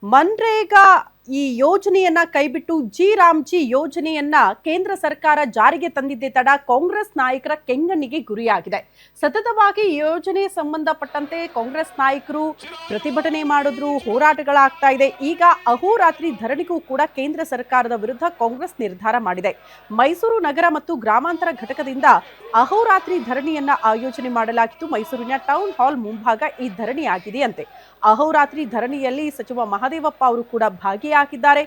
ಮನ್ರೇಗಾ ಈ ಯೋಜನೆಯನ್ನ ಕೈಬಿಟ್ಟು ಜಿ ಯೋಜನೆಯನ್ನ ಕೇಂದ್ರ ಸರ್ಕಾರ ಜಾರಿಗೆ ತಂದಿದ್ದೇ ತಡ ಕಾಂಗ್ರೆಸ್ ನಾಯಕರ ಕೆಂಗಣ್ಣಿಗೆ ಗುರಿಯಾಗಿದೆ. ಸತತವಾಗಿ ಈ ಯೋಜನೆ ಸಂಬಂಧಪಟ್ಟಂತೆ ಕಾಂಗ್ರೆಸ್ ನಾಯಕರು ಪ್ರತಿಭಟನೆ ಮಾಡಿದ್ರು, ಹೋರಾಟಗಳಾಗ್ತಾ ಇದೆ. ಈಗ ಅಹೋರಾತ್ರಿ ಧರಣಿಗೂ ಕೂಡ ಕೇಂದ್ರ ಸರ್ಕಾರದ ವಿರುದ್ಧ ಕಾಂಗ್ರೆಸ್ ನಿರ್ಧಾರ ಮಾಡಿದೆ. ಮೈಸೂರು ನಗರ ಮತ್ತು ಗ್ರಾಮಾಂತರ ಘಟಕದಿಂದ ಅಹೋರಾತ್ರಿ ಧರಣಿಯನ್ನ ಆಯೋಜನೆ ಮಾಡಲಾಗಿತ್ತು. ಮೈಸೂರಿನ ಟೌನ್ ಹಾಲ್ ಮುಂಭಾಗ ಈ ಧರಣಿ ಆಗಿದೆಯಂತೆ. ಅಹೋರಾತ್ರಿ ಧರಣಿಯಲ್ಲಿ ಸಚಿವ ಮಹದೇವಪ್ಪ ಅವರು ಕೂಡ ಭಾಗಿಯಾಗಿದ್ದಾರೆ.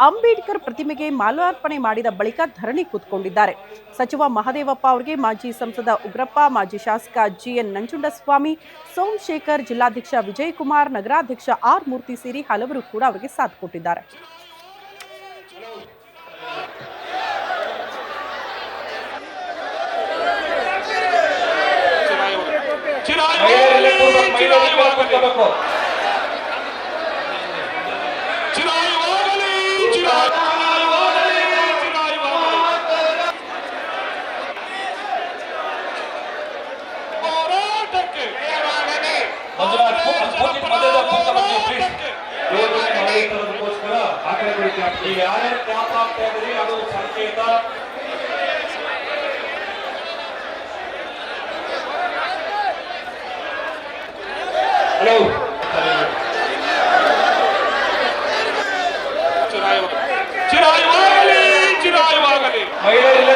ಅಂಬೇಡ್ಕರ್ ಪ್ರತಿಮೆಗೆ ಮಾಲಾರ್ಪಣೆ ಮಾಡಿದ ಬಳಿಕ ಧರಣಿ ಕೂತ್ಕೊಂಡಿದ್ದಾರೆ. ಸಚಿವ ಮಹದೇವಪ್ಪ ಅವರಿಗೆ ಮಾಜಿ ಸಂಸದ ಉಗ್ರಪ್ಪ, ಮಾಜಿ ಶಾಸಕ ಜಿಎನ್ ನಂಜುಂಡಸ್ವಾಮಿ, ಸೋಮಶೇಖರ್, ಜಿಲ್ಲಾಧ್ಯಕ್ಷ ವಿಜಯಕುಮಾರ್, ನಗರಾಧ್ಯಕ್ಷ ಆರ್ ಮೂರ್ತಿ ಸೇರಿ ಹಲವರು ಕೂಡ ಅವರಿಗೆ ಸಾಥ್ ಕೊಟ್ಟಿದ್ದಾರೆ. ಮಹಿಳೆಯರಲ್ಲೇ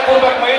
ಕೂರ್ಬೇಕು.